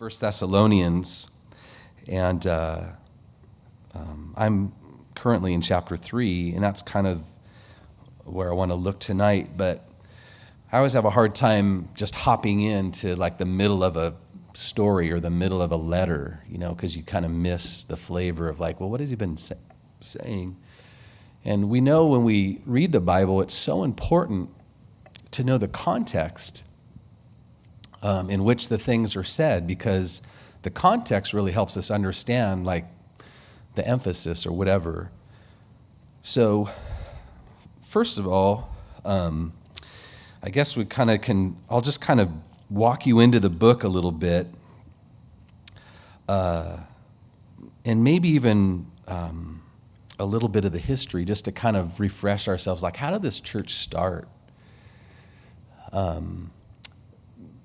First Thessalonians, and I'm currently in chapter 3, and that's kind of where I want to look tonight. But I always have a hard time just hopping into like the middle of a story or the middle of a letter, because you kind of miss the flavor of like, well, what has he been saying? And we know when we read the Bible, it's so important to know the context in which the things are said, because the context really helps us understand like the emphasis or whatever. So first of all, I guess we I'll just kind of walk you into the book a little bit, and maybe even a little bit of the history, just to kind of refresh ourselves. Like, how did this church start?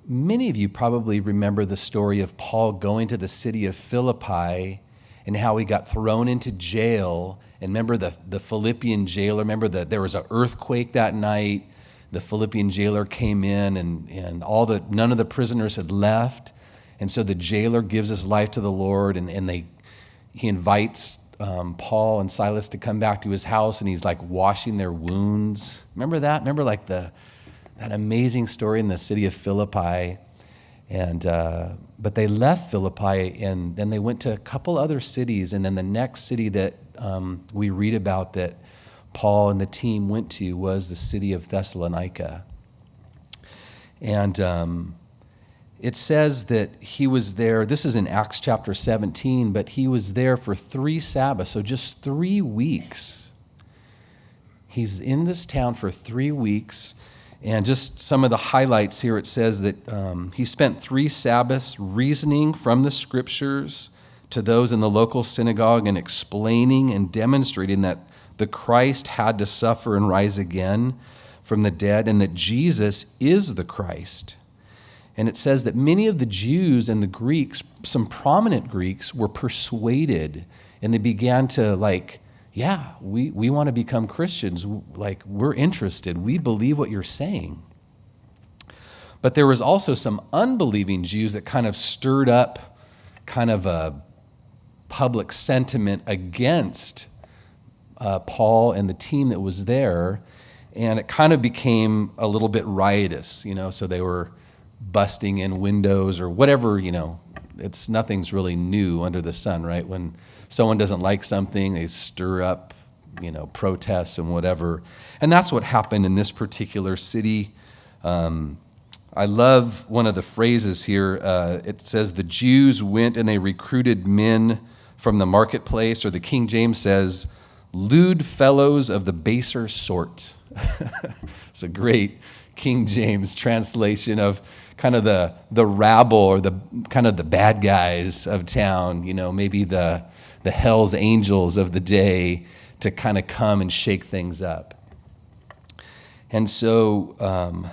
Many of you probably remember the story of Paul going to the city of Philippi and how he got thrown into jail. And remember the Philippian jailer, remember that there was an earthquake that night. The Philippian jailer came in and none of the prisoners had left. And so the jailer gives his life to the Lord, and he invites Paul and Silas to come back to his house, and he's like washing their wounds. Remember that? Remember like that amazing story in the city of Philippi? And but they left Philippi, and then they went to a couple other cities, and then the next city that we read about that Paul and the team went to was the city of Thessalonica. And it says that he was there, this is in Acts chapter 17, but he was there for 3 Sabbaths, so just 3 weeks. He's in this town for 3 weeks, and just some of the highlights here, it says that he spent 3 Sabbaths reasoning from the scriptures to those in the local synagogue and explaining and demonstrating that the Christ had to suffer and rise again from the dead, and that Jesus is the Christ. And it says that many of the Jews and the Greeks, some prominent Greeks, were persuaded, and they began to we want to become Christians. Like, we're interested. We believe what you're saying. But there was also some unbelieving Jews that kind of stirred up kind of a public sentiment against Paul and the team that was there. And it kind of became a little bit riotous, so they were busting in windows or whatever, nothing's really new under the sun, right? When someone doesn't like something, they stir up, protests and whatever. And that's what happened in this particular city. I love one of the phrases here. It says, the Jews went and they recruited men from the marketplace, or the King James says, lewd fellows of the baser sort. It's a great King James translation of kind of the rabble, or the kind of the bad guys of town, maybe the Hell's Angels of the day, to kind of come and shake things up. And so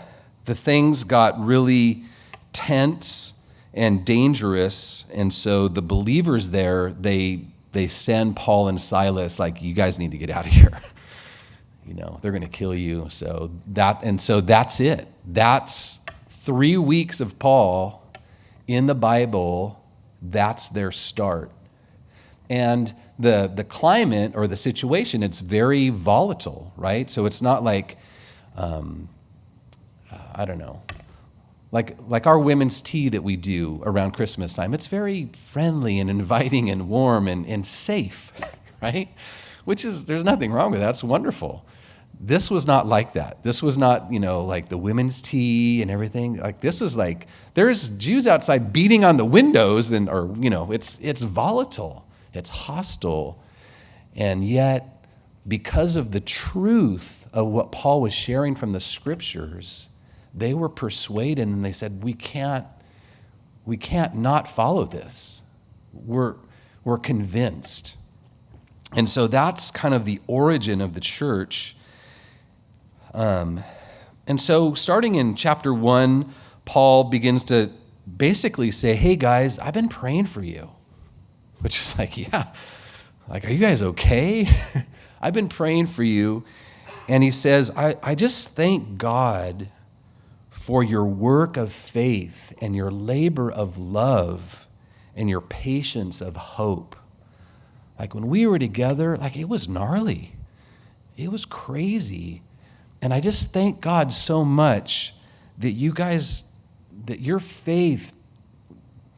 the things got really tense and dangerous, and so the believers there, they send Paul and Silas, like, you guys need to get out of here. They're going to kill you. So that's it. That's 3 weeks of Paul in the Bible. That's their start. And the climate or the situation, it's very volatile, right? So it's not like, I don't know, like our women's tea that we do around Christmas time. It's very friendly and inviting and warm and safe, right? There's nothing wrong with that. It's wonderful. This was not like that. This was not, like the women's tea and everything. Like, this was like, there's Jews outside beating on the windows, it's volatile. It's hostile. And yet, because of the truth of what Paul was sharing from the scriptures, they were persuaded, and they said, we can't not follow this. We're convinced. And so that's kind of the origin of the church. And so starting in chapter 1, Paul begins to basically say, hey guys, I've been praying for you. Which is like, yeah, like, are you guys okay? I've been praying for you. And he says, I just thank God for your work of faith and your labor of love and your patience of hope. Like when we were together, like it was gnarly. It was crazy. And I just thank God so much that you guys, that your faith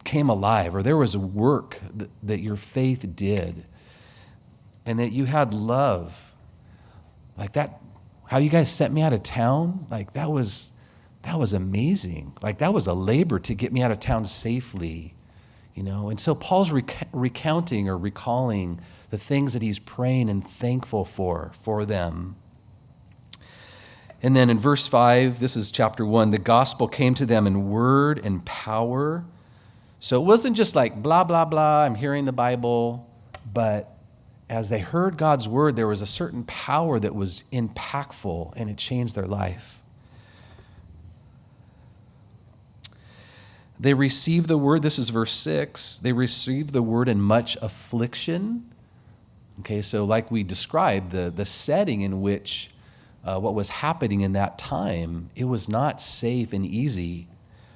came alive, or there was a work that your faith did, and that you had love. Like that, how you guys sent me out of town, like that was amazing. Like that was a labor to get me out of town safely, you know? And so Paul's recounting or recalling the things that he's praying and thankful for them. And then in verse 5, this is chapter 1, the gospel came to them in word and power. So it wasn't just like blah, blah, blah, I'm hearing the Bible, but as they heard God's word, there was a certain power that was impactful, and it changed their life. They received the word, this is verse 6, they received the word in much affliction. Okay, so like we described, the setting in which what was happening in that time, it was not safe and easy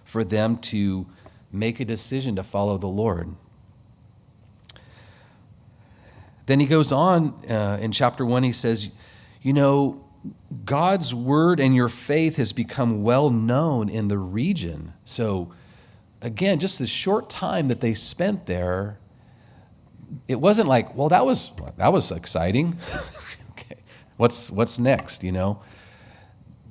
for them to make a decision to follow the Lord. Then he goes on in chapter 1, he says, you know, God's word and your faith has become well known in the region. So again, just the short time that they spent there, it wasn't like, well, that was exciting. Okay, what's next, you know?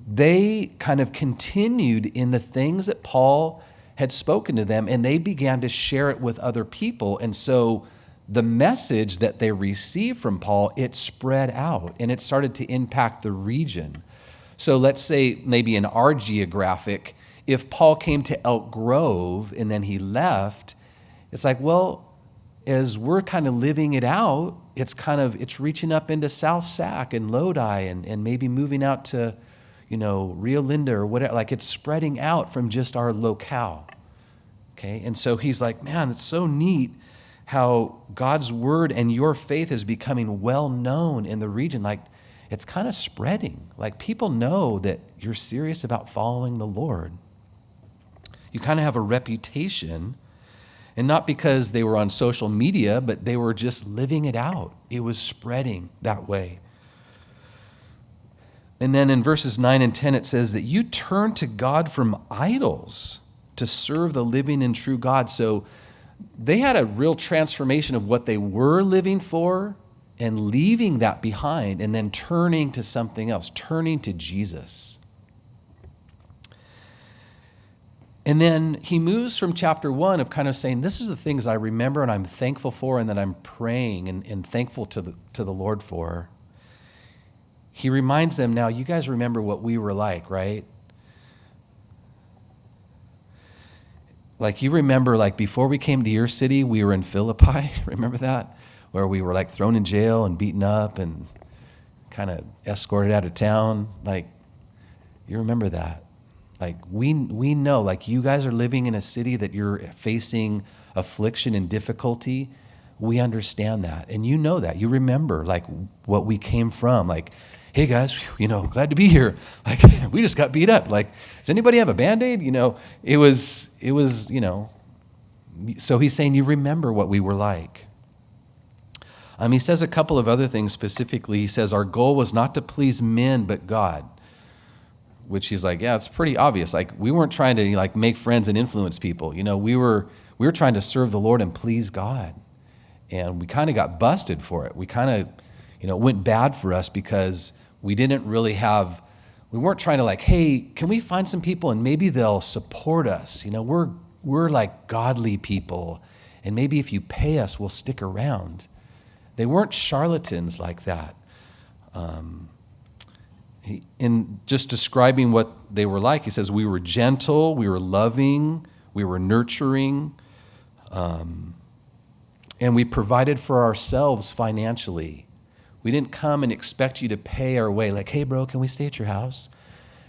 They kind of continued in the things that Paul had spoken to them, and they began to share it with other people. And so the message that they received from Paul, it spread out, and it started to impact the region. So let's say maybe in our geographic, if Paul came to Elk Grove and then he left, it's like, well, as we're kind of living it out, it's reaching up into South Sac and Lodi and maybe moving out to, you know, Rio Linda or whatever. Like it's spreading out from just our locale. Okay, and so he's like, man, it's so neat how God's word and your faith is becoming well known in the region. Like it's kind of spreading. Like people know that you're serious about following the Lord. You kind of have a reputation, and not because they were on social media, but they were just living it out. It was spreading that way. And then in verses 9 and 10, it says that you turn to God from idols to serve the living and true God. So they had a real transformation of what they were living for and leaving that behind and then turning to something else, turning to Jesus. And then he moves from chapter 1 of kind of saying, this is the things I remember and I'm thankful for and that I'm praying and thankful to the Lord for. He reminds them now, you guys remember what we were like, right? Like you remember, like before we came to your city, we were in Philippi. Remember that? Where we were like thrown in jail and beaten up and kind of escorted out of town. Like, you remember that. Like we know, like you guys are living in a city that you're facing affliction and difficulty. We understand that. And you know that. You remember like what we came from. Like, hey guys, you know, glad to be here. Like we just got beat up. Like, does anybody have a Band-Aid? You know, it was, you know, so he's saying you remember what we were like. He says a couple of other things specifically. He says our goal was not to please men, but God. Which he's like, yeah, it's pretty obvious. Like we weren't trying to like make friends and influence people. You know, we were trying to serve the Lord and please God. And we kind of got busted for it. We kind of, you know, it went bad for us because we weren't trying to like, hey, can we find some people and maybe they'll support us? You know, we're like godly people. And maybe if you pay us, we'll stick around. They weren't charlatans like that. In just describing what they were like, he says, we were gentle, we were loving, we were nurturing, and we provided for ourselves financially. We didn't come and expect you to pay our way. Like, hey, bro, can we stay at your house?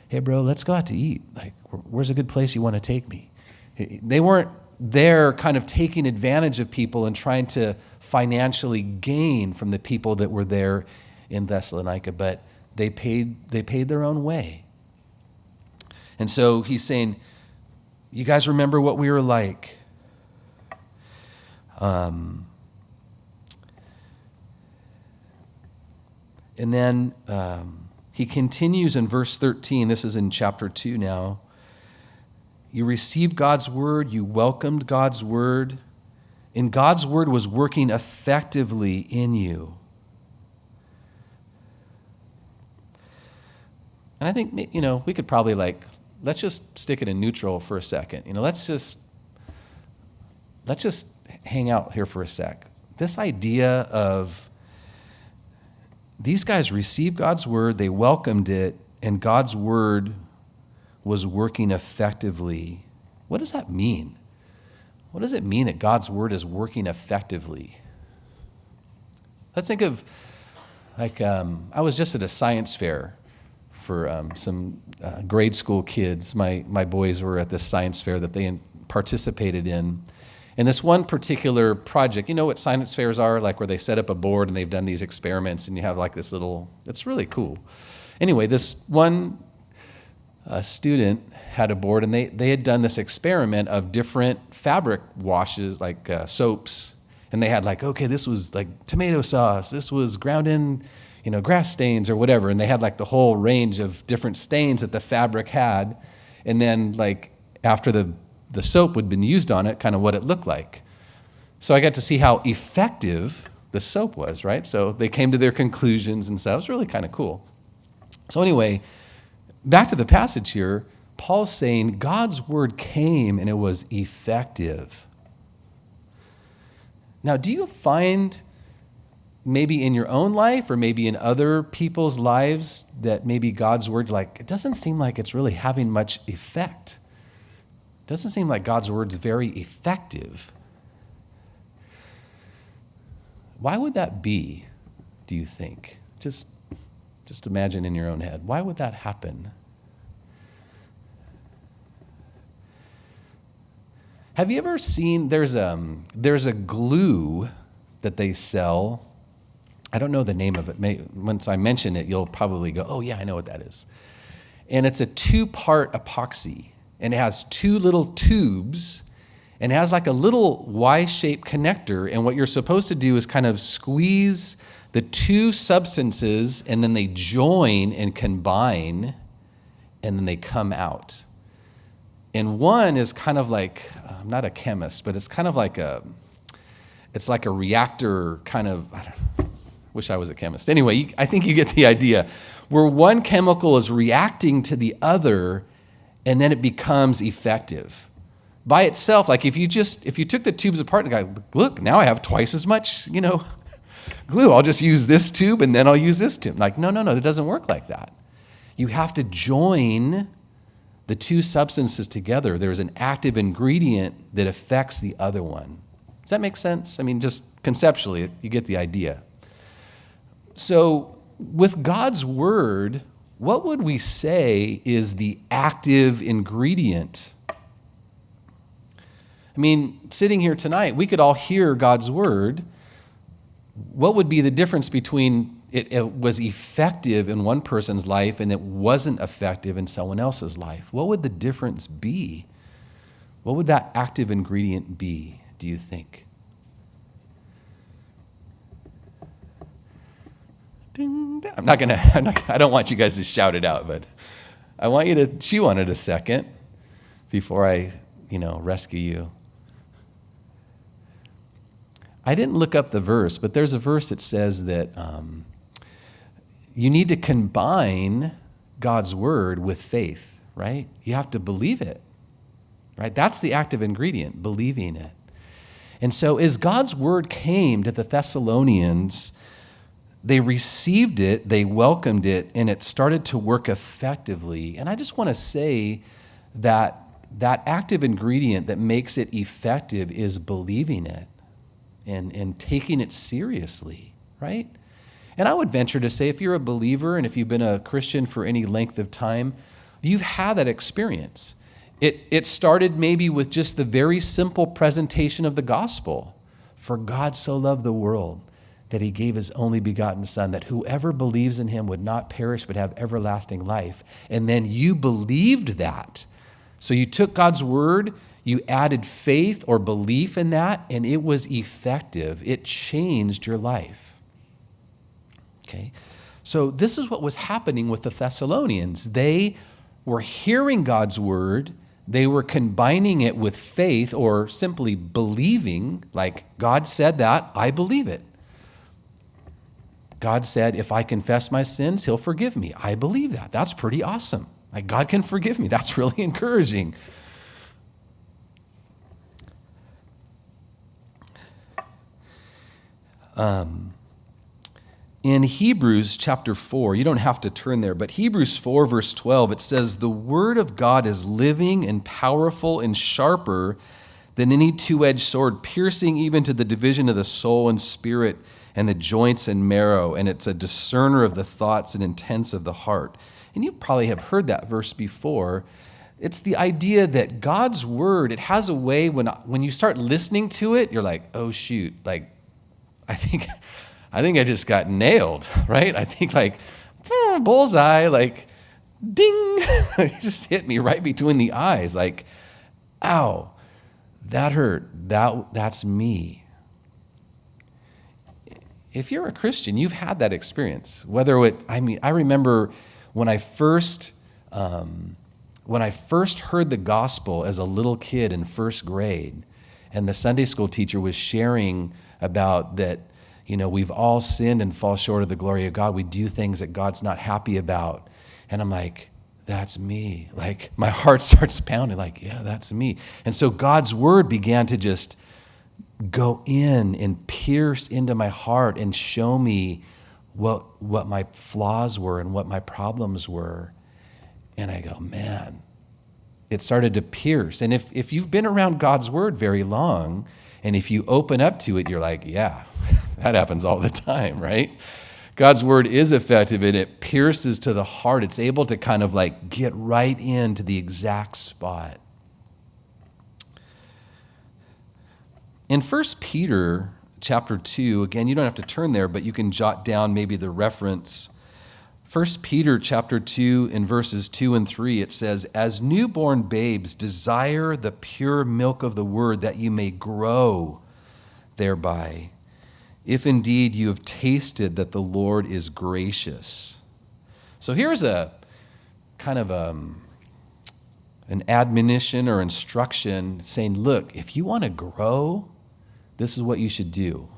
Hey, bro, let's go out to eat. Like, where's a good place you want to take me? They weren't there kind of taking advantage of people and trying to financially gain from the people that were there in Thessalonica, but they paid their own way. And so he's saying, you guys remember what we were like. And then he continues in verse 13. This is in chapter 2 now. You received God's word. You welcomed God's word. And God's word was working effectively in you. And I think, we could probably let's just stick it in neutral for a second. Let's just hang out here for a sec. This idea of these guys received God's word, they welcomed it, and God's word was working effectively. What does that mean? What does it mean that God's word is working effectively? Let's think of, I was just at a science fair for some grade school kids. My boys were at this science fair that they participated in. And this one particular project, you know what science fairs are, where they set up a board and they've done these experiments and you have this it's really cool. Anyway, this one student had a board and they had done this experiment of different fabric washes, soaps. And they had okay, this was tomato sauce, this was ground in, grass stains or whatever. And they had the whole range of different stains that the fabric had. And then after the soap had been used on it, kind of what it looked like. So I got to see how effective the soap was, right? So they came to their conclusions and stuff. It was really kind of cool. So anyway, back to the passage here, Paul's saying God's word came and it was effective. Now, do you find maybe in your own life or maybe in other people's lives that maybe God's word, it doesn't seem like it's really having much effect? Doesn't seem like God's word's very effective. Why would that be, do you think? Just imagine in your own head. Why would that happen? Have you ever seen, there's a glue that they sell. I don't know the name of it. Once I mention it, you'll probably go, oh yeah, I know what that is. And it's a 2-part epoxy. And it has 2 little tubes, and it has a little Y-shaped connector. And what you're supposed to do is kind of squeeze the 2 substances, and then they join and combine, and then they come out. And one is kind of I'm not a chemist, but it's kind of it's like a reactor kind of, wish I was a chemist. Anyway, I think you get the idea. Where one chemical is reacting to the other, and then it becomes effective. By itself, if you took the tubes apart and go, look, now I have twice as much, glue. I'll just use this tube and then I'll use this tube. No, it doesn't work like that. You have to join the 2 substances together. There's an active ingredient that affects the other one. Does that make sense? Just conceptually, you get the idea. So with God's word, what would we say is the active ingredient? Sitting here tonight, we could all hear God's word. What would be the difference between it was effective in one person's life and it wasn't effective in someone else's life? What would the difference be? What would that active ingredient be, do you think? I don't want you guys to shout it out, but I want you to chew on it a second before I, rescue you. I didn't look up the verse, but there's a verse that says that you need to combine God's word with faith, right? You have to believe it, right? That's the active ingredient, believing it. And so as God's word came to the Thessalonians, they received it, they welcomed it, and it started to work effectively. And I just want to say that active ingredient that makes it effective is believing it and taking it seriously, right? And I would venture to say if you're a believer and if you've been a Christian for any length of time, you've had that experience. It started maybe with just the very simple presentation of the gospel. For God so loved the world that he gave his only begotten Son, that whoever believes in him would not perish but have everlasting life. And then you believed that. So you took God's word, you added faith or belief in that, and it was effective. It changed your life. Okay? So this is what was happening with the Thessalonians. They were hearing God's word, they were combining it with faith or simply believing, like God said that, I believe it. God said, if I confess my sins, he'll forgive me. I believe that. That's pretty awesome. Like, God can forgive me. That's really encouraging. In Hebrews chapter 4, you don't have to turn there, but Hebrews 4 verse 12, it says, the word of God is living and powerful and sharper than any two-edged sword, piercing even to the division of the soul and spirit and the joints and marrow, and it's a discerner of the thoughts and intents of the heart. And you probably have heard that verse before. It's the idea that God's word, it has a way when you start listening to it, you're like, oh shoot, like, I think I just got nailed, right? I think like, bullseye, like, ding, it just hit me right between the eyes, like, ow, that hurt, that's me. If you're a Christian, you've had that experience. I remember when I first heard the gospel as a little kid in first grade, and the Sunday school teacher was sharing about that, we've all sinned and fall short of the glory of God. We do things that God's not happy about. And I'm like, that's me. Like, my heart starts pounding, like, yeah, that's me. And so God's word began to just go in and pierce into my heart and show me what my flaws were and what my problems were. And I go, man, it started to pierce. And if you've been around God's word very long, and if you open up to it, you're like, yeah, that happens all the time, right? God's word is effective and it pierces to the heart. It's able to kind of like get right into the exact spot. In 1 Peter chapter 2, again, you don't have to turn there, but you can jot down maybe the reference. 1 Peter chapter 2 in verses 2 and 3, it says, as newborn babes, desire the pure milk of the word that you may grow thereby, if indeed you have tasted that the Lord is gracious. So here's a kind of an admonition or instruction saying, look, if you want to grow, this is what you should do.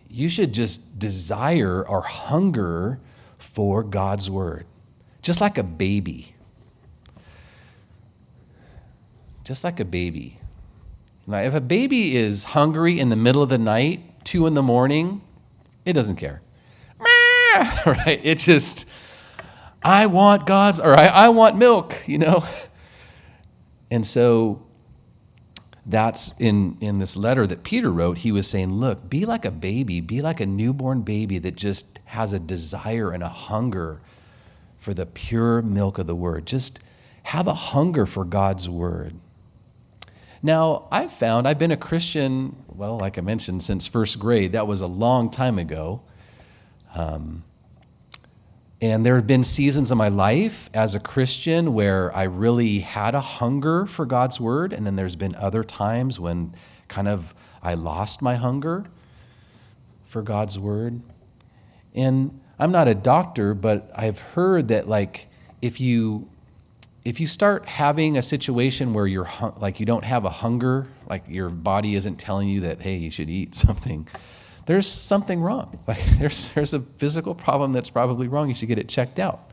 You should just desire or hunger for God's word, just like a baby. Just like a baby. Now, if a baby is hungry in the middle of the night, 2 a.m, it doesn't care. Right? It just, I want I want milk, And so that's in this letter that Peter wrote, he was saying, look, be like a baby, be like a newborn baby that just has a desire and a hunger for the pure milk of the word. Just have a hunger for God's word. Now, I've been a Christian, well, like I mentioned, since first grade. That was a long time ago. And there have been seasons of my life as a Christian where I really had a hunger for God's word. And then there's been other times when kind of I lost my hunger for God's word. And I'm not a doctor, but I've heard that like if you start having a situation where you're like you don't have a hunger, like your body isn't telling you that, hey, you should eat something, there's something wrong. Like there's a physical problem that's probably wrong. You should get it checked out.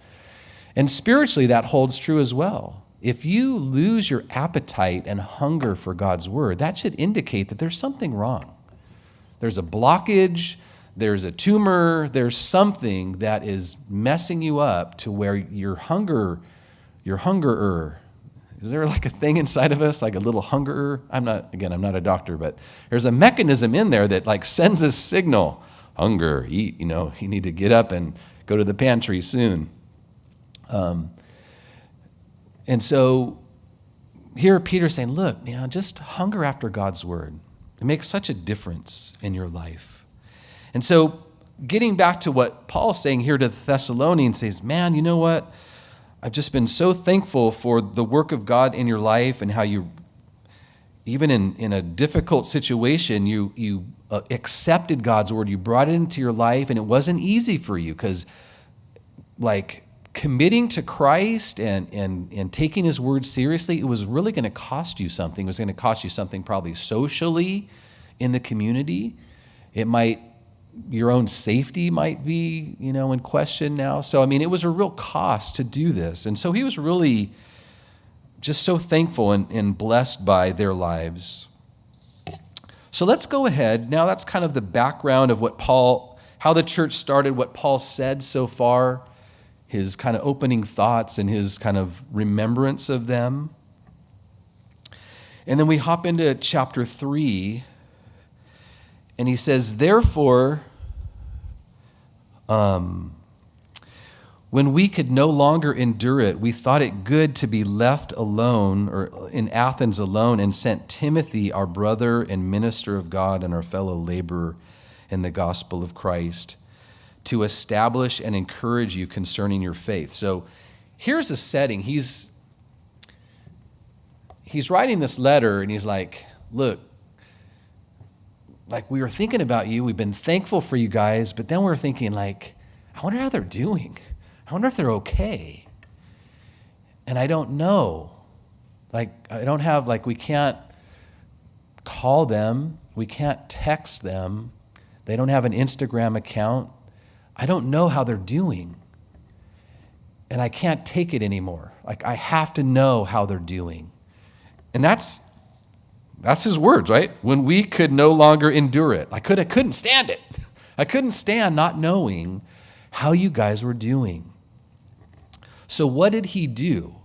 And spiritually, that holds true as well. If you lose your appetite and hunger for God's word, that should indicate that there's something wrong. There's a blockage, there's a tumor, there's something that is messing you up to where your hungerer. Is there like a thing inside of us, like a little hungerer? I'm not a doctor, but there's a mechanism in there that like sends a signal, hunger, eat, you need to get up and go to the pantry soon. And so here Peter's saying, look, just hunger after God's word. It makes such a difference in your life. And so getting back to what Paul's saying here to the Thessalonians, says, man, you know what? I've just been so thankful for the work of God in your life and how you, even in a difficult situation, you accepted God's word. You brought it into your life, and it wasn't easy for you because, like, committing to Christ and taking his word seriously, it was really going to cost you something. It was going to cost you something probably socially in the community. Your own safety might be, in question now. So, I mean, it was a real cost to do this. And so he was really just so thankful and blessed by their lives. So let's go ahead. Now that's kind of the background of how the church started, what Paul said so far, his kind of opening thoughts and his kind of remembrance of them. And then we hop into chapter 3, and he says, therefore, when we could no longer endure it, we thought it good to be left alone, or in Athens alone, and sent Timothy, our brother and minister of God and our fellow laborer in the gospel of Christ, to establish and encourage you concerning your faith. So here's a setting. He's writing this letter, and he's like, look, like, we were thinking about you. We've been thankful for you guys, but then we're thinking, like, I wonder how they're doing. I wonder if they're okay. And I don't know. Like, we can't call them. We can't text them. They don't have an Instagram account. I don't know how they're doing. And I can't take it anymore. Like, I have to know how they're doing. And that's his words, right? When we could no longer endure it. I couldn't stand it. I couldn't stand not knowing how you guys were doing. So what did he do?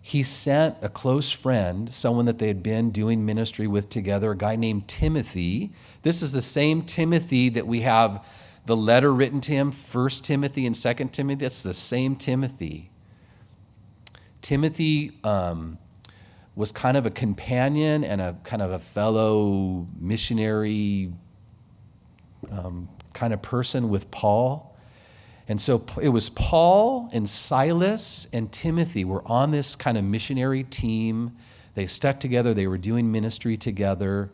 He sent a close friend, someone that they had been doing ministry with together, a guy named Timothy. This is the same Timothy that we have the letter written to him, 1 Timothy and 2 Timothy. That's the same Timothy. Timothy was kind of a companion and a kind of a fellow missionary kind of person with Paul. And so it was Paul and Silas and Timothy were on this kind of missionary team. They stuck together. They were doing ministry together.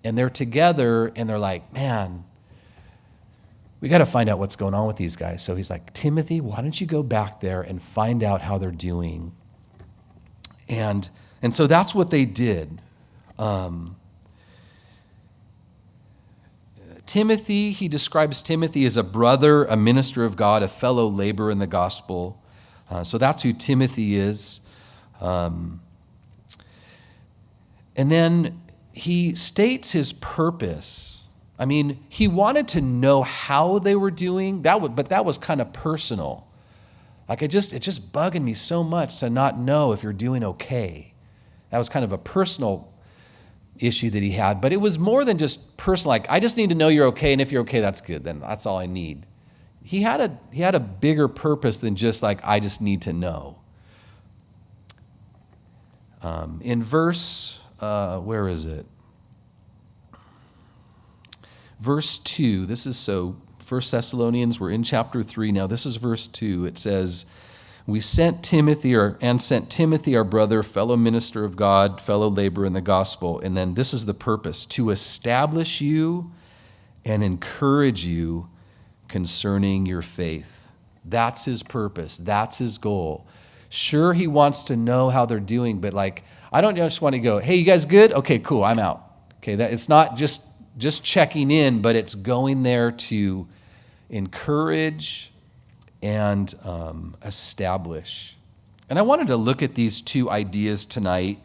And they're together, and they're like, man, we got to find out what's going on with these guys. So he's like, Timothy, why don't you go back there and find out how they're doing? And so that's what they did. Timothy, he describes Timothy as a brother, a minister of God, a fellow laborer in the gospel. So that's who Timothy is. And then he states his purpose. I mean, he wanted to know how they were doing, but that was kind of personal. Like, it's just bugging me so much to not know if you're doing okay. That was kind of a personal issue that he had, but it was more than just personal. Like, I just need to know you're okay, and if you're okay, that's good. Then that's all I need. He had a bigger purpose than just like, I just need to know. In verse, where is it? Verse 2. This is 1 Thessalonians. We're in chapter 3 now. This is verse 2. It says, we sent Timothy, our brother, fellow minister of God, fellow laborer in the gospel. And then this is the purpose, to establish you and encourage you concerning your faith. That's his purpose. That's his goal. Sure, he wants to know how they're doing, but like, I don't just want to go, hey, you guys good? Okay, cool, I'm out. Okay, that it's not just checking in, but it's going there to encourage and establish. And I wanted to look at these two ideas tonight.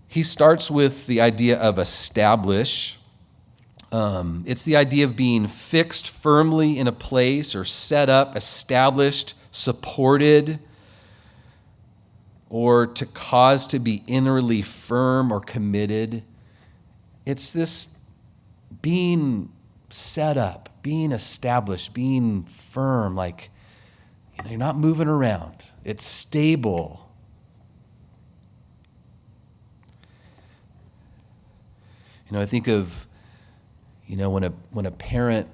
He starts with the idea of establish. It's the idea of being fixed firmly in a place or set up, established, supported, or to cause to be inwardly firm or committed. It's this being set up, being established, being firm, like, you're not moving around. It's stable. I think of, when a parent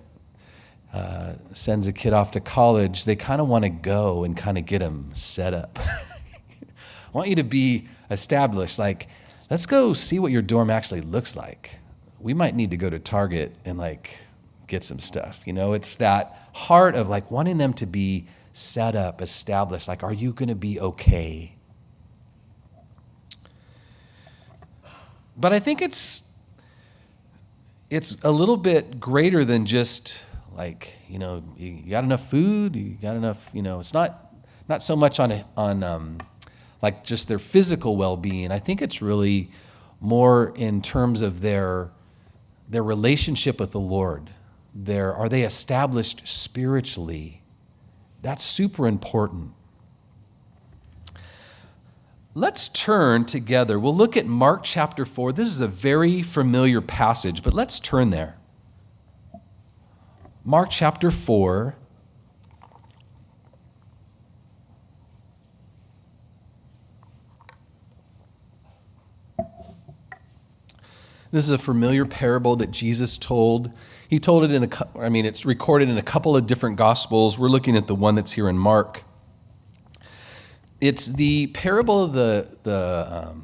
sends a kid off to college, they kind of want to go and kind of get them set up. I want you to be established. Like, let's go see what your dorm actually looks like. We might need to go to Target and get some stuff. It's that heart of wanting them to be set up, established. Are you going to be okay? But I think it's a little bit greater than just you got enough food, you got enough, it's not so much on just their physical well-being. I think it's really more in terms of their relationship with the Lord. Are they established spiritually? That's super important. Let's turn together. We'll look at Mark chapter 4. This is a very familiar passage, but let's turn there. Mark chapter 4. This is a familiar parable that Jesus told. He told it it's recorded in a couple of different Gospels. We're looking at the one that's here in Mark. It's the parable of the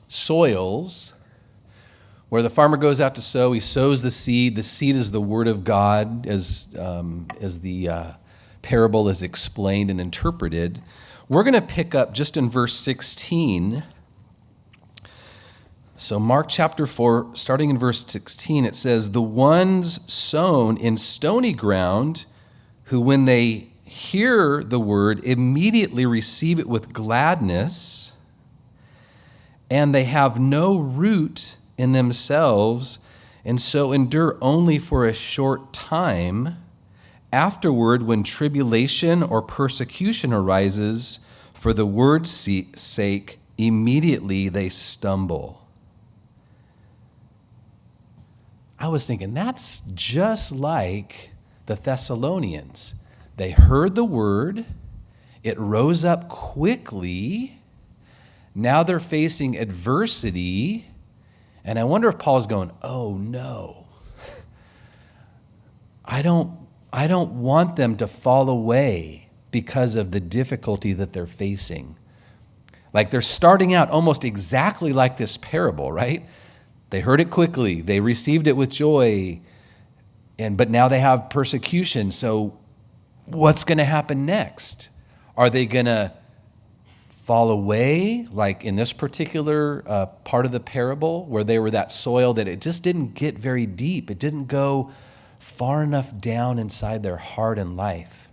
soils, where the farmer goes out to sow. He sows the seed. The seed is the word of God, as the parable is explained and interpreted. We're going to pick up just in verse 16. So Mark chapter 4, starting in verse 16, it says, "The ones sown in stony ground, who when they hear the word immediately receive it with gladness, and they have no root in themselves, and so endure only for a short time. Afterward, when tribulation or persecution arises for the word's sake, immediately they stumble." I was thinking, that's just like the Thessalonians. They heard the word, it rose up quickly. Now they're facing adversity. And I wonder if Paul's going, oh no, I don't want them to fall away because of the difficulty that they're facing. They're starting out almost exactly like this parable, right? They heard it quickly. They received it with joy. But now they have persecution. So what's going to happen next? Are they going to fall away, like in this particular part of the parable, where they were that soil that it just didn't get very deep? It didn't go far enough down inside their heart and life.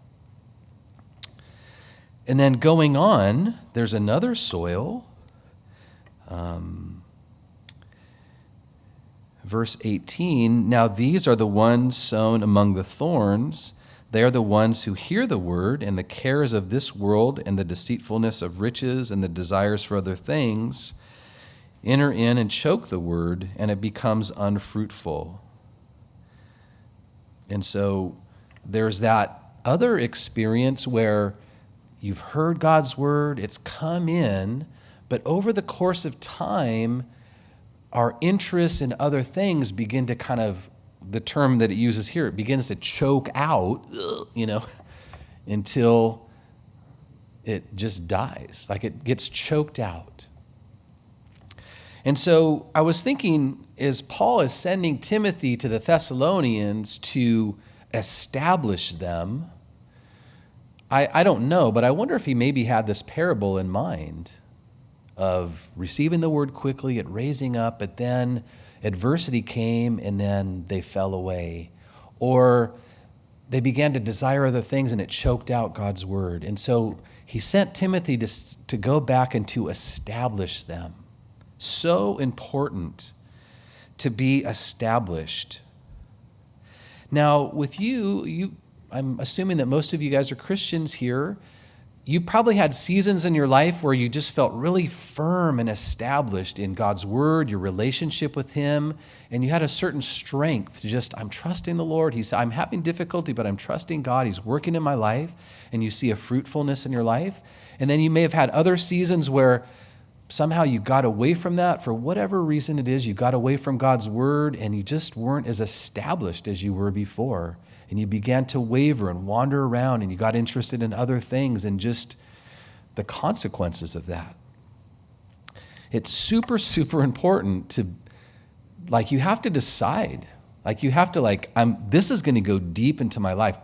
And then going on, there's another soil. Verse 18, "Now these are the ones sown among the thorns. They are the ones who hear the word, and the cares of this world and the deceitfulness of riches and the desires for other things enter in and choke the word, and it becomes unfruitful." And so there's that other experience where you've heard God's word, it's come in, but over the course of time, our interests in other things begin to kind of, the term that it uses here, it begins to choke out, until it just dies. It gets choked out. And so I was thinking, as Paul is sending Timothy to the Thessalonians to establish them, I don't know, but I wonder if he maybe had this parable in mind of receiving the word quickly, it raising up, but then adversity came and then they fell away. Or they began to desire other things and it choked out God's word. And so he sent Timothy to go back and to establish them. So important to be established. Now, with you, I'm assuming that most of you guys are Christians here. You probably had seasons in your life where you just felt really firm and established in God's word, your relationship with him, and you had a certain strength. I'm trusting the Lord. He said, I'm having difficulty, but I'm trusting God. He's working in my life, and you see a fruitfulness in your life. And then you may have had other seasons where somehow you got away from that for whatever reason it is. You got away from God's word and you just weren't as established as you were before. And you began to waver and wander around and you got interested in other things and just the consequences of that. It's super, super important to, like, you have to decide. Like, you have to, this is going to go deep into my life.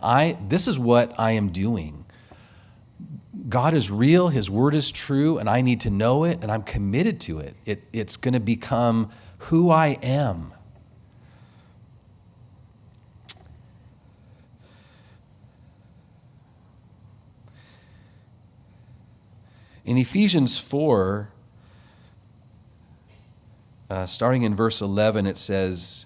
This is what I am doing. God is real, his word is true, and I need to know it, and I'm committed to it. It's going to become who I am. In Ephesians 4, starting in verse 11, it says,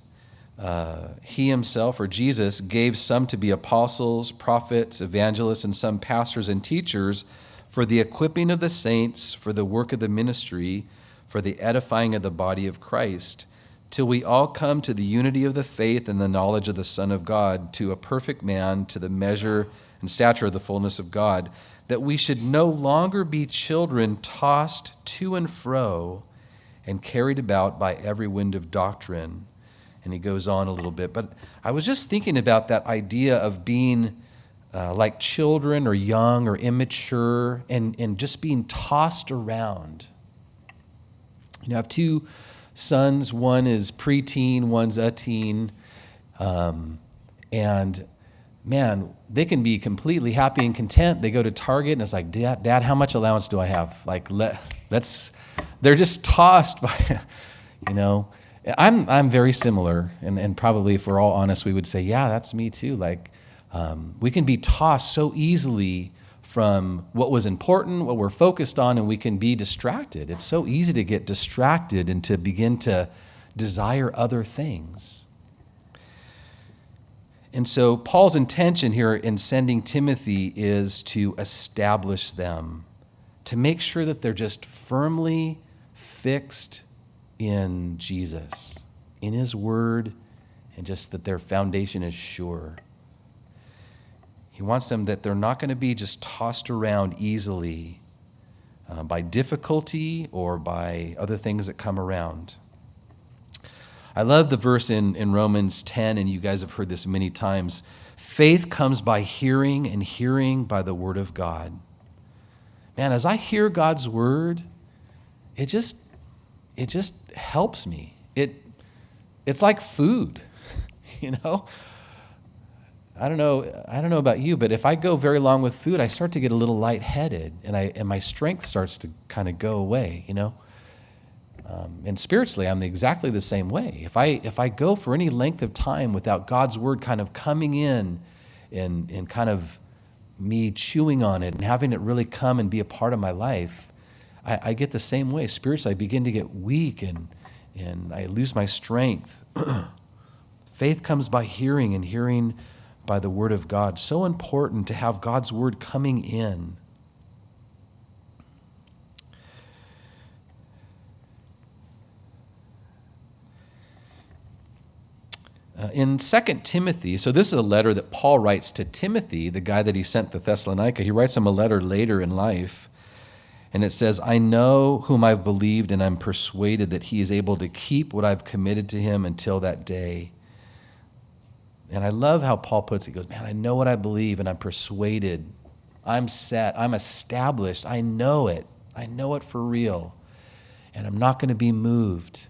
he himself, or Jesus, gave some to be apostles, prophets, evangelists, and some pastors and teachers for the equipping of the saints, for the work of the ministry, for the edifying of the body of Christ, till we all come to the unity of the faith and the knowledge of the Son of God, to a perfect man, to the measure and stature of the fullness of God, that we should no longer be children tossed to and fro and carried about by every wind of doctrine. And he goes on a little bit. But I was just thinking about that idea of being like children or young or immature and just being tossed around. I have two sons. One is preteen, one's a teen. And man, they can be completely happy and content. They go to Target and it's like, Dad, how much allowance do I have? Like, they're just tossed by, I'm very similar, and probably if we're all honest, we would say, yeah, that's me too. Like, we can be tossed so easily from what was important, what we're focused on, and we can be distracted. It's so easy to get distracted and to begin to desire other things. And so Paul's intention here in sending Timothy is to establish them, to make sure that they're just firmly fixed in Jesus, in his word, and just that their foundation is sure. He wants them that they're not going to be just tossed around easily by difficulty or by other things that come around. I love the verse in Romans 10, and you guys have heard this many times. Faith comes by hearing, and hearing by the word of God. Man, as I hear God's word, it just helps me. It's like food, I don't know about you, but if I go very long with food, I start to get a little lightheaded, and my strength starts to kind of go away, And spiritually, I'm exactly the same way. If I go for any length of time without God's word kind of coming in and kind of me chewing on it and having it really come and be a part of my life, I get the same way. Spiritually, I begin to get weak and I lose my strength. Faith comes by hearing, and hearing by the word of God. So important to have God's word coming in. In 2 Timothy, so this is a letter that Paul writes to Timothy, the guy that he sent to Thessalonica. He writes him a letter later in life. And it says, I know whom I've believed, and I'm persuaded that he is able to keep what I've committed to him until that day. And I love how Paul puts it. He goes, man, I know what I believe, and I'm persuaded. I'm set. I'm established. I know it. I know it for real. And I'm not going to be moved.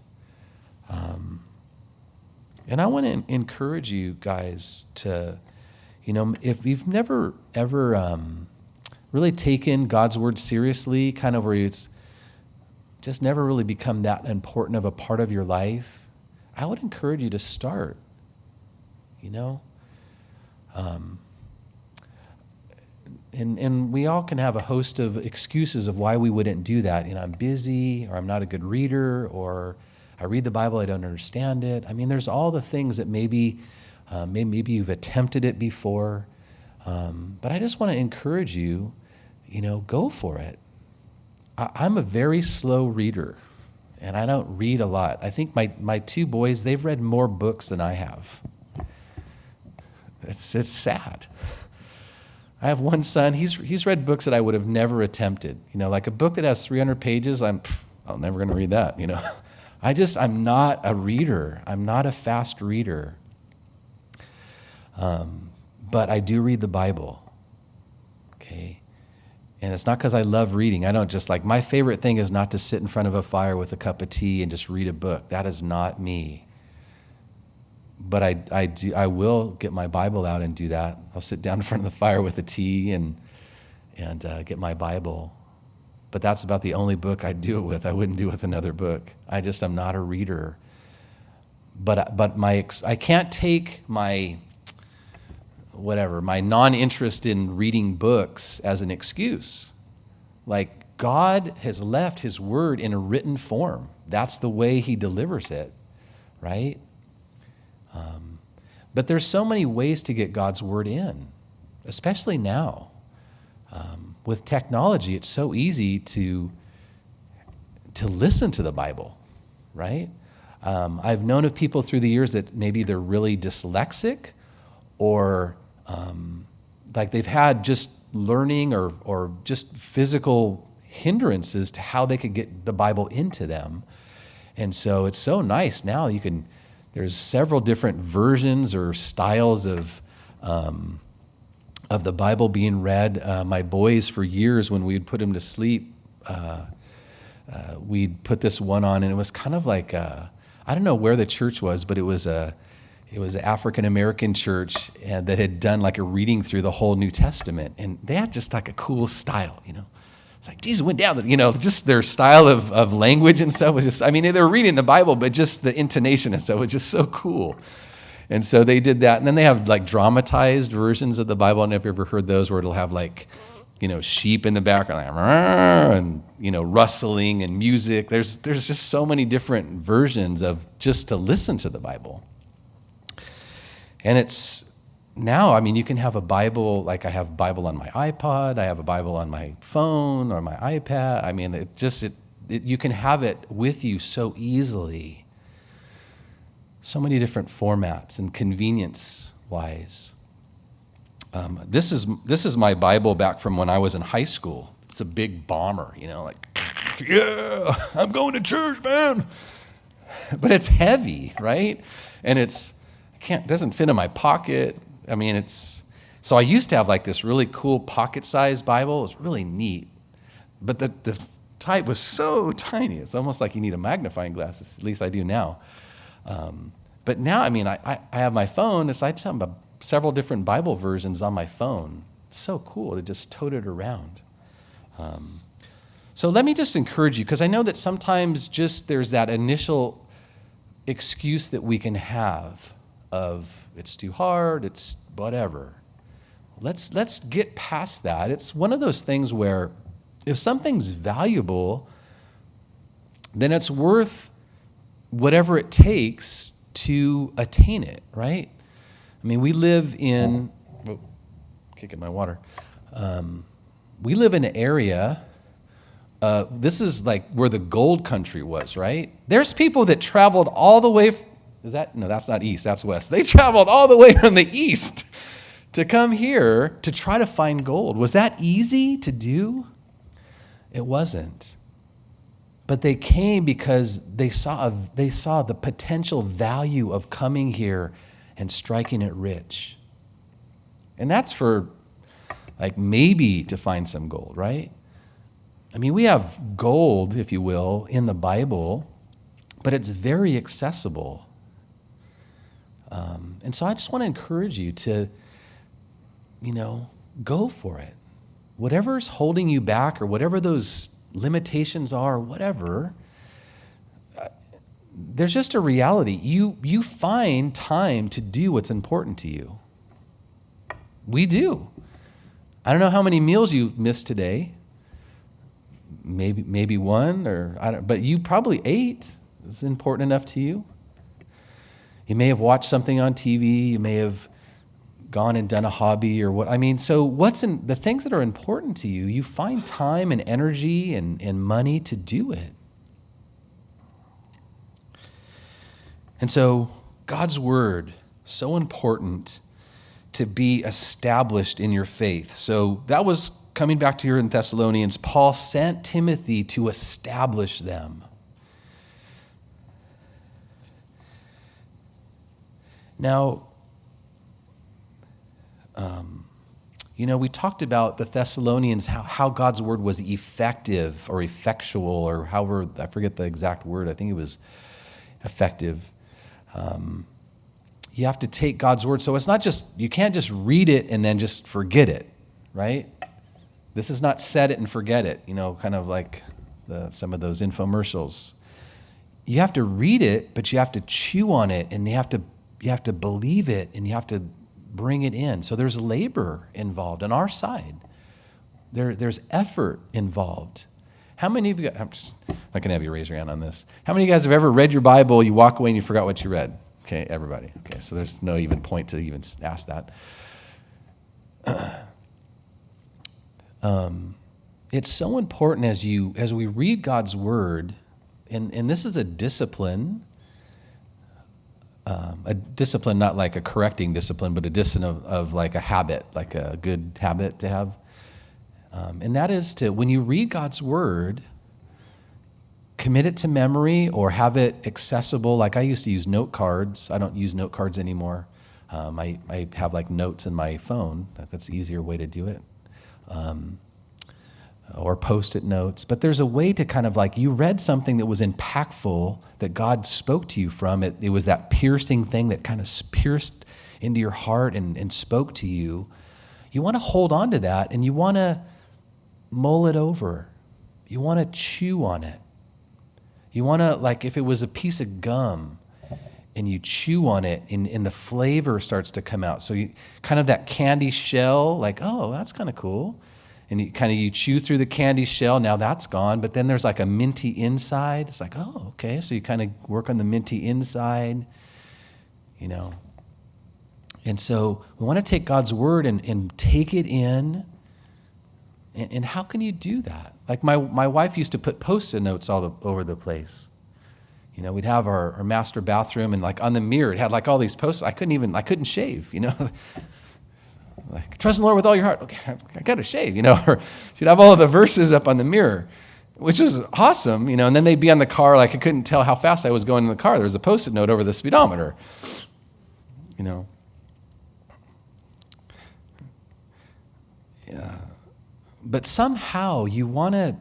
And I want to encourage you guys to, if you've never, ever really taken God's word seriously, kind of where it's just never really become that important of a part of your life, I would encourage you to start, And we all can have a host of excuses of why we wouldn't do that. I'm busy, or I'm not a good reader, or I read the Bible, I don't understand it. I mean, there's all the things that maybe you've attempted it before. But I just want to encourage you, go for it. I'm a very slow reader, and I don't read a lot. I think my two boys, they've read more books than I have. It's sad. I have one son, he's read books that I would have never attempted. Like a book that has 300 pages, I'm never going to read that, I'm not a reader. I'm not a fast reader. But I do read the Bible. Okay. And it's not because I love reading. I don't just my favorite thing is not to sit in front of a fire with a cup of tea and just read a book. That is not me. But I will get my Bible out and do that. I'll sit down in front of the fire with a tea and get my Bible. But that's about the only book I'd do it with. I wouldn't do it with another book. I'm not a reader. But I can't take my non-interest in reading books as an excuse. God has left his word in a written form. That's the way he delivers it, right? But there's so many ways to get God's word in, especially now. With technology, it's so easy to listen to the Bible, right? I've known of people through the years that maybe they're really dyslexic, or they've had just learning or just physical hindrances to how they could get the Bible into them. And so it's so nice now there's several different versions or styles of the Bible being read. My boys, for years, when we'd put them to sleep, we'd put this one on, and it was kind of I don't know where the church was, but it was an African-American church that had done a reading through the whole New Testament. And they had just a cool style, It's Jesus went down, just their style of language and stuff was just, they were reading the Bible, but just the intonation and stuff was just so cool. And so they did that. And then they have dramatized versions of the Bible. I don't know if you've ever heard those, where it'll have sheep in the background, and, rustling and music. There's just so many different versions of just to listen to the Bible. And it's now, you can have a Bible, I have a Bible on my iPod, I have a Bible on my phone or my iPad. You can have it with you so easily. So many different formats and convenience-wise. This is my Bible back from when I was in high school. It's a big bomber, yeah, I'm going to church, man. But it's heavy, right? And doesn't fit in my pocket. So I used to have this really cool pocket-sized Bible. It was really neat. But the type was so tiny. It's almost like you need a magnifying glass. At least I do now. But now, I have my phone. I just have several different Bible versions on my phone. It's so cool to just tote it around. So let me just encourage you, because I know that sometimes just there's that initial excuse that we can have of it's too hard, it's whatever. Let's get past that. It's one of those things where if something's valuable, then it's worth whatever it takes to attain it, right? We live in, kicking my water. We live in an area, this is where the gold country was, right? There's people that traveled all the way, no, that's not east, that's west. They traveled all the way from the east to come here to try to find gold. Was that easy to do? It wasn't. But they came because they saw the potential value of coming here and striking it rich. And that's for maybe to find some gold, right? We have gold, if you will, in the Bible, but it's very accessible. And so I just want to encourage you to, go for it. Whatever's holding you back, or whatever those limitations are, whatever, there's just a reality. You find time to do what's important to you. We do. I don't know how many meals you missed today. Maybe one, but you probably ate. It's important enough to you. You may have watched something on TV. You may have gone and done a hobby or what. So what's in the things that are important to you, you find time and energy and money to do it. And so God's word, so important to be established in your faith. So that was coming back to here in Thessalonians, Paul sent Timothy to establish them. Now, we talked about the Thessalonians, how God's word was effective or effectual, or however, I forget the exact word. I think it was effective. You have to take God's word. So it's not just, you can't just read it and then just forget it, right? This is not set it and forget it, kind of like some of those infomercials. You have to read it, but you have to chew on it, and you have to believe it, and you have to bring it in. So there's labor involved on our side. There's effort involved. How many of you, I'm not going to have you raise your hand on this. How many of you guys have ever read your Bible, you walk away and you forgot what you read? Okay, everybody. Okay, so there's no even point to even ask that. It's so important as we read God's word, and this is a discipline, not like a correcting discipline, but a discipline of like a habit, like a good habit to have. And that is when you read God's word, commit it to memory or have it accessible. Like I used to use note cards. I don't use note cards anymore. I have like notes in my phone. That's the easier way to do it. Or Post-it notes. But there's a way to kind of like, you read something that was impactful that God spoke to you from. It was that piercing thing that kind of pierced into your heart and spoke to you. You want to hold on to that, and you want to mull it over. You want to chew on it. You want to, like if it was a piece of gum and you chew on it and the flavor starts to come out. So you kind of that candy shell, like, oh, that's kind of cool. And you chew through the candy shell, now that's gone, but then there's like a minty inside. It's like, oh, okay, so you kind of work on the minty inside, And so we want to take God's word and take it in. And how can you do that? Like my wife used to put Post-it notes all over the place. We'd have our master bathroom, and like on the mirror, it had like all these Post-it. I couldn't shave, Like, trust in the Lord with all your heart. Okay, I got to shave, Or she'd have all of the verses up on the mirror, which was awesome, And then they'd be on the car, like I couldn't tell how fast I was going in the car. There was a Post-it note over the speedometer, Yeah. But somehow you want to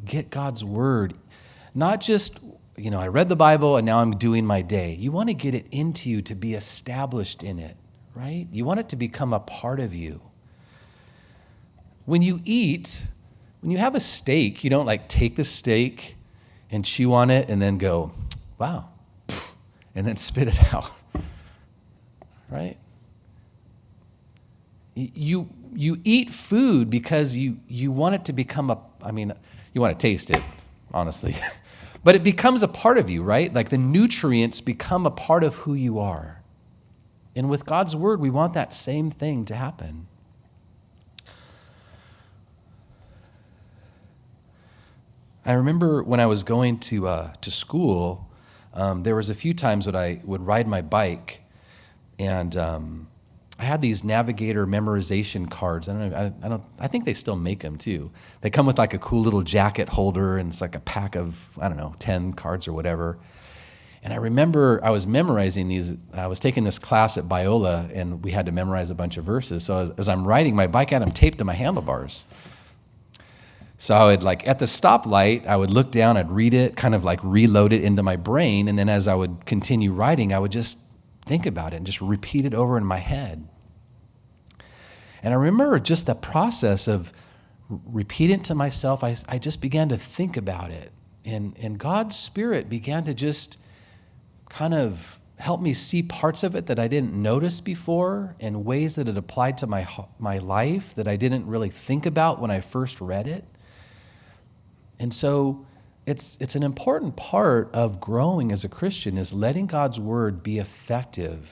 get God's word, not just, I read the Bible and now I'm doing my day. You want to get it into you to be established in it. Right? You want it to become a part of you. When you have a steak, you don't like take the steak and chew on it and then go, wow, and then spit it out. Right? You eat food because you want it to become you want to taste it, honestly. But it becomes a part of you, right? Like the nutrients become a part of who you are. And with God's word, we want that same thing to happen. I remember when I was going to school, there was a few times that I would ride my bike, and I had these Navigator memorization cards. I think they still make them too. They come with like a cool little jacket holder, and it's like a pack of 10 cards or whatever. And I remember I was memorizing these. I was taking this class at Biola, and we had to memorize a bunch of verses. So as I'm riding my bike, I had them taped to my handlebars. So I would, like, at the stoplight, I would look down, I'd read it, kind of like reload it into my brain, and then as I would continue riding, I would just think about it and just repeat it over in my head. And I remember just the process of repeating it to myself. I just began to think about it, and God's Spirit began to just kind of help me see parts of it that I didn't notice before, and ways that it applied to my life that I didn't really think about when I first read it. And so it's an important part of growing as a Christian, is letting God's word be effective.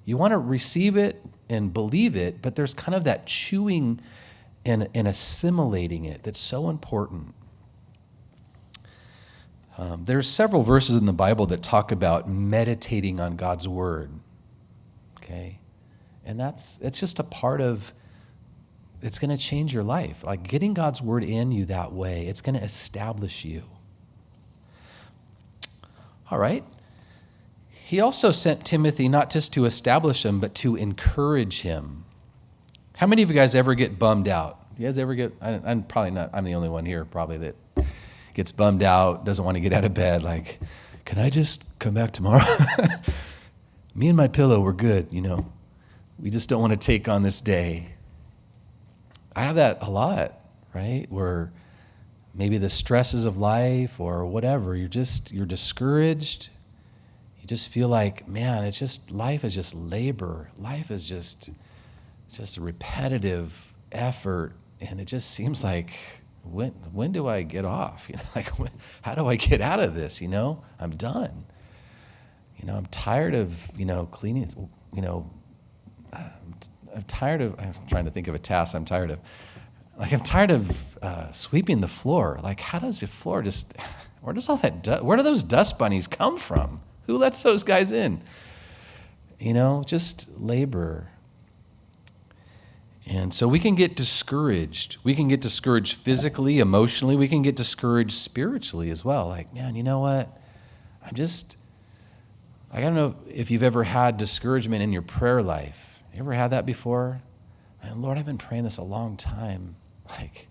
You want to receive it and believe it, but there's kind of that chewing and assimilating it that's so important. There's several verses in the Bible that talk about meditating on God's word, okay? And it's just a part of it's going to change your life. Like getting God's word in you that way, it's going to establish you. All right. He also sent Timothy not just to establish him, but to encourage him. How many of you guys ever get bummed out? You guys ever get, I'm probably not, I'm the only one here probably that gets bummed out, doesn't want to get out of bed, like, can I just come back tomorrow? Me and my pillow, we're good, you know. We just don't want to take on this day. I have that a lot, right? Where maybe the stresses of life or whatever, you're discouraged. You just feel like, man, it's just, life is just labor. Life is just a repetitive effort. And it just seems like, when do I get off? You know, like, how do I get out of this? You know, I'm done. You know, I'm tired of, cleaning, I'm tired of, I'm trying to think of a task I'm tired of. Like, I'm tired of sweeping the floor. Like, how does the floor just, where does all that, where do those dust bunnies come from? Who lets those guys in? You know, just labor. And so we can get discouraged. We can get discouraged physically, emotionally. We can get discouraged spiritually as well. Like, man, you know what? I don't know if you've ever had discouragement in your prayer life. You ever had that before? Man, Lord, I've been praying this a long time. Like,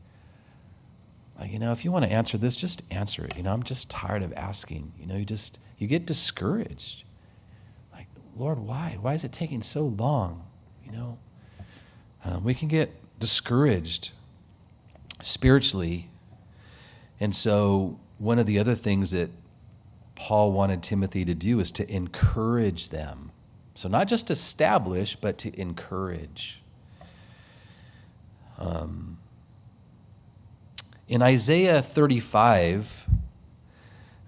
if you want to answer this, just answer it. I'm just tired of asking. You get discouraged. Like, Lord, why? Why is it taking so long? We can get discouraged spiritually. And so one of the other things that Paul wanted Timothy to do is to encourage them. So not just establish, but to encourage. In Isaiah 35,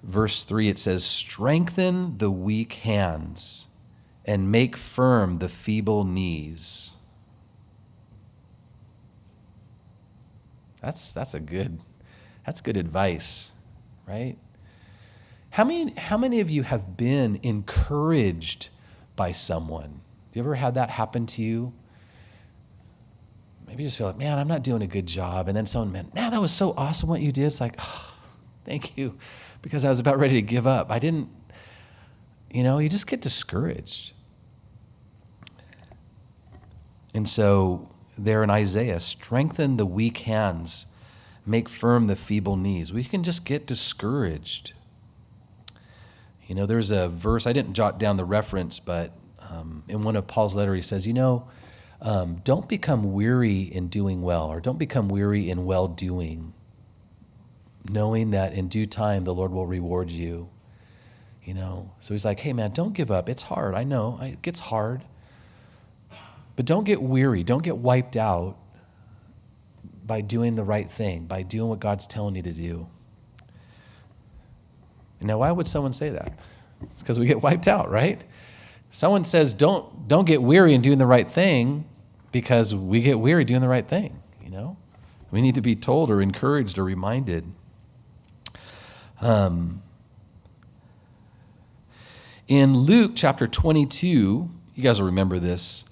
verse 3, it says, "Strengthen the weak hands and make firm the feeble knees." That's good advice, right? How many of you have been encouraged by someone? Have you ever had that happen to you? Maybe you just feel like, man, I'm not doing a good job. And then someone, man, that was so awesome what you did. It's like, oh, thank you. Because I was about ready to give up. I didn't, you just get discouraged. And so there in Isaiah, strengthen the weak hands, make firm the feeble knees. We can just get discouraged. There's a verse, I didn't jot down the reference, but in one of Paul's letters he says, don't become weary in doing well, or don't become weary in well-doing, knowing that in due time the Lord will reward you. So he's like, hey man, don't give up. It's hard. I know it gets hard. But don't get weary. Don't get wiped out by doing the right thing, by doing what God's telling you to do. Now, why would someone say that? It's because we get wiped out, right? Someone says, don't get weary in doing the right thing because we get weary doing the right thing, We need to be told or encouraged or reminded. In Luke chapter 22, you guys will remember this.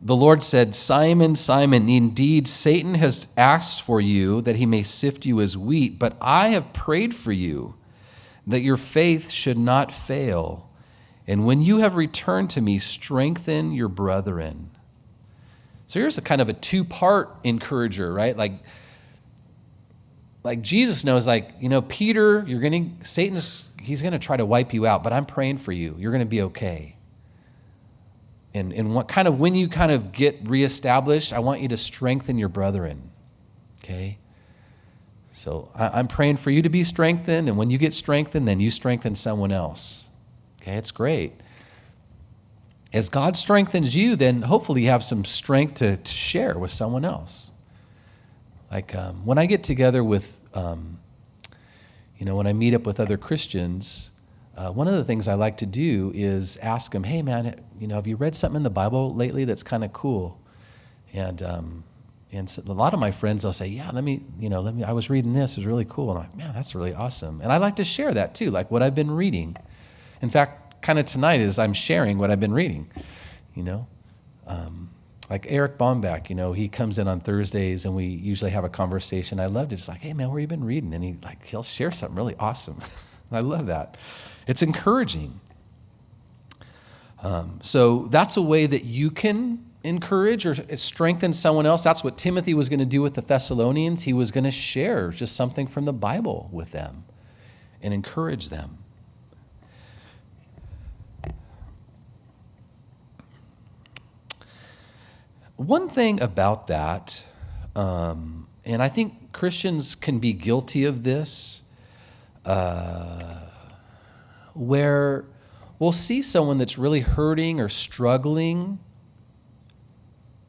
The Lord said, "Simon, Simon, indeed Satan has asked for you that he may sift you as wheat, but I have prayed for you that your faith should not fail. And when you have returned to me, strengthen your brethren." So here's a kind of a two-part encourager, right? Like Jesus knows, Peter, he's going to try to wipe you out, but I'm praying for you. You're going to be okay. And when you kind of get reestablished, I want you to strengthen your brethren, okay? So I'm praying for you to be strengthened, and when you get strengthened, then you strengthen someone else, okay? It's great. As God strengthens you, then hopefully you have some strength to share with someone else. Like when I get together with, when I meet up with other Christians, one of the things I like to do is ask them, hey man, have you read something in the Bible lately that's kind of cool? And so a lot of my friends, they'll say, yeah, I was reading this, it was really cool. And I'm like, man, that's really awesome. And I like to share that too, like what I've been reading. In fact, kind of tonight is I'm sharing what I've been reading, I Like Eric Bombeck, he comes in on Thursdays and we usually have a conversation. I loved it. It's like, hey man, where you been reading? And he'll share something really awesome. I love that. It's encouraging. So that's a way that you can encourage or strengthen someone else. That's what Timothy was going to do with the Thessalonians. He was going to share just something from the Bible with them and encourage them. One thing about that, and I think Christians can be guilty of this, where we'll see someone that's really hurting or struggling,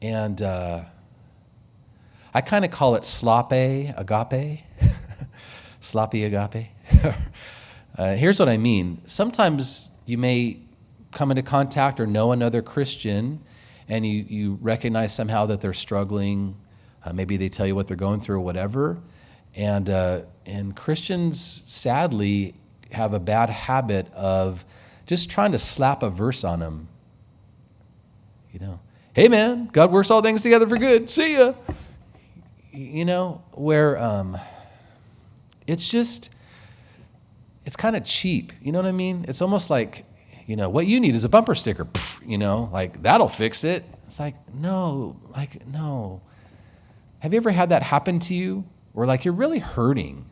and I kind of call it sloppy agape. Sloppy agape. Here's what I mean. Sometimes you may come into contact or know another Christian, and you recognize somehow that they're struggling. Maybe they tell you what they're going through or whatever. And Christians, sadly, have a bad habit of just trying to slap a verse on them. Hey man, God works all things together for good. See ya. Where it's kind of cheap. You know what I mean? It's almost like, what you need is a bumper sticker, that'll fix it. It's like, no. Have you ever had that happen to you where you're really hurting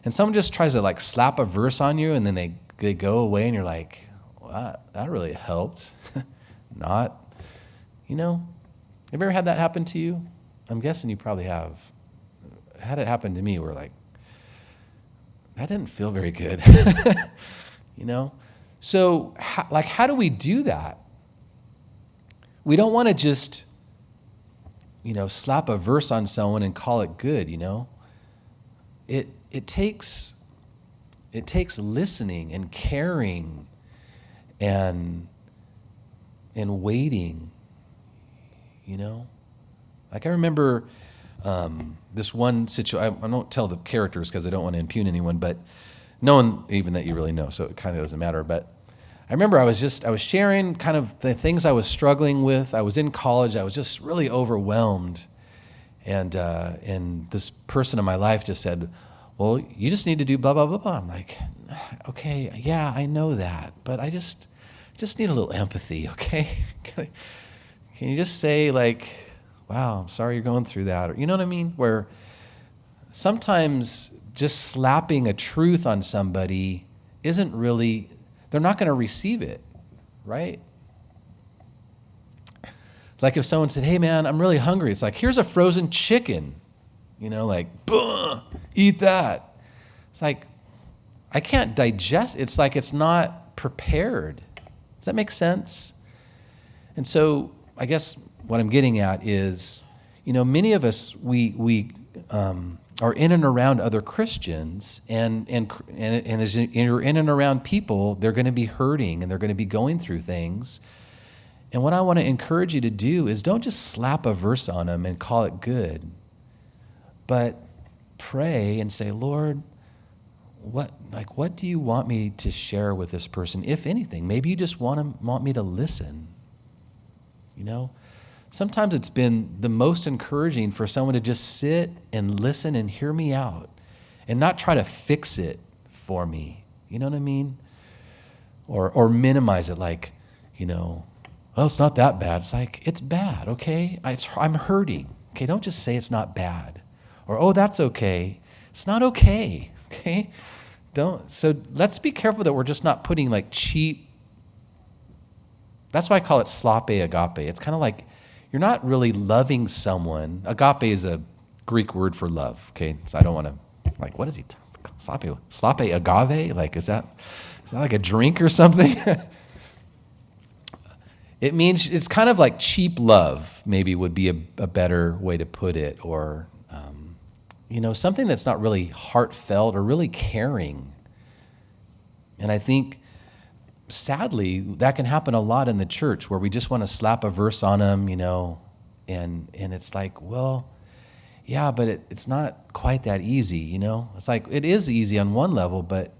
and someone just tries to slap a verse on you and then they go away and you're like, well, that really helped. Not, have you ever had that happen to you? I'm guessing you probably have. Had it happen to me where that didn't feel very good. So, how do we do that? We don't want to just, slap a verse on someone and call it good, It takes listening and caring and waiting, I remember this one situation. I don't tell the characters because I don't want to impugn anyone, but no one even that you really know, so it kind of doesn't matter. But I remember I was sharing kind of the things I was struggling with. I was in college. I was just really overwhelmed. And this person in my life just said, well, you just need to do blah, blah, blah, blah. I'm like, okay, yeah, I know that, but I just need a little empathy, okay? Can you just say wow, I'm sorry you're going through that? Or you know what I mean? Where sometimes just slapping a truth on somebody isn't really, they're not going to receive it, right? Like if someone said, hey man, I'm really hungry. It's like, here's a frozen chicken, eat that. It's like, I can't digest. It's like it's not prepared. Does that make sense? And so I guess what I'm getting at is, many of us, we are in and around other Christians, and as you're in and around people, they're going to be hurting and they're going to be going through things. And what I want to encourage you to do is don't just slap a verse on them and call it good, but pray and say, Lord, what do you want me to share with this person, if anything? Maybe you just want me to listen. Sometimes it's been the most encouraging for someone to just sit and listen and hear me out and not try to fix it for me. You know what I mean? Or minimize it well, it's not that bad. It's like, it's bad, okay? I'm hurting. Okay, don't just say it's not bad. Or, oh, that's okay. It's not okay, okay? So let's be careful that we're just not putting cheap. That's why I call it sloppy agape. It's kind of like you're not really loving someone. Agape is a Greek word for love, okay? So I don't want to, what is he? Sloppy agave? Is that like a drink or something? It means it's kind of like cheap love, maybe would be a better way to put it, or something that's not really heartfelt or really caring. And I think, sadly, that can happen a lot in the church where we just want to slap a verse on them, and it's like, well, yeah, but it's not quite that easy, It's like, it is easy on one level, but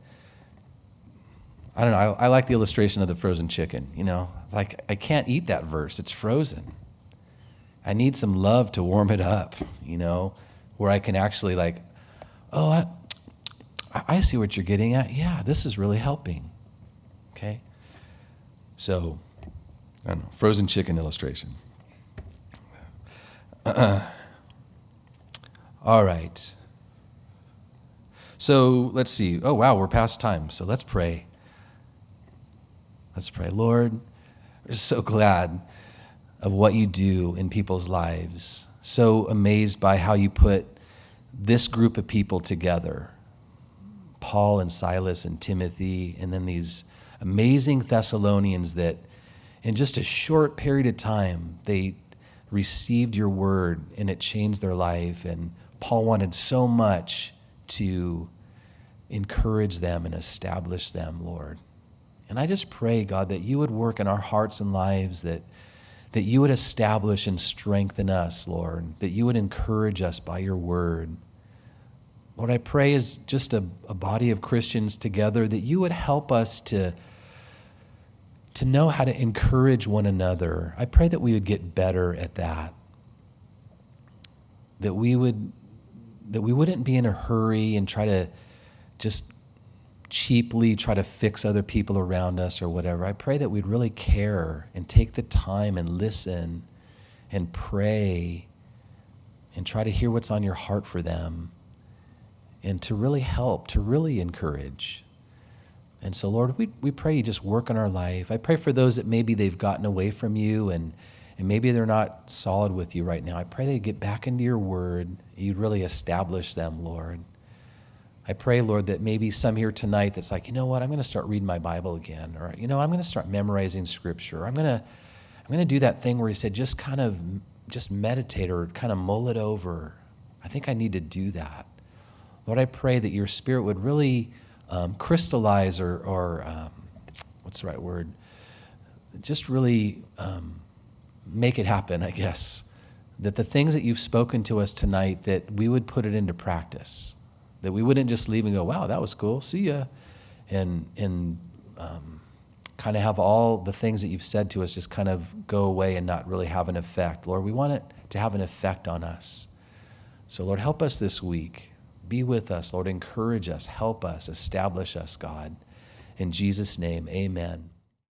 I don't know. I like the illustration of the frozen chicken, It's like, I can't eat that verse. It's frozen. I need some love to warm it up, where I can actually oh, I see what you're getting at. Yeah, this is really helping. Okay? So, I don't know, frozen chicken illustration. All right. So let's see. Oh, wow, we're past time. So let's pray. Let's pray. Lord, we're so glad of what you do in people's lives. So amazed by how you put this group of people together. Paul and Silas and Timothy, and then these amazing Thessalonians that in just a short period of time, they received your word and it changed their life. And Paul wanted so much to encourage them and establish them, Lord. And I just pray, God, that you would work in our hearts and lives, that you would establish and strengthen us, Lord, that you would encourage us by your word. Lord, I pray as just a body of Christians together, that you would help us to know how to encourage one another. I pray that we would get better at that. That we wouldn't be in a hurry and try to just cheaply try to fix other people around us or whatever. I pray that we'd really care and take the time and listen and pray and try to hear what's on your heart for them and to really help, to really encourage. And so, Lord, we pray you just work in our life. I pray for those that maybe they've gotten away from you and maybe they're not solid with you right now. I pray they get back into your word. You'd really establish them, Lord. I pray, Lord, that maybe some here tonight that's like, you know what, I'm going to start reading my Bible again. Or, I'm going to start memorizing scripture. I'm going to do that thing where he said, just meditate or kind of mull it over. I think I need to do that. Lord, I pray that your spirit would really crystallize or what's the right word? Just really make it happen, I guess. That the things that you've spoken to us tonight, that we would put it into practice. That we wouldn't just leave and go, wow, that was cool, see ya. And kind of have all the things that you've said to us just kind of go away and not really have an effect. Lord, we want it to have an effect on us. So Lord, help us this week. Be with us, Lord. Encourage us. Help us. Establish us, God. In Jesus' name, amen.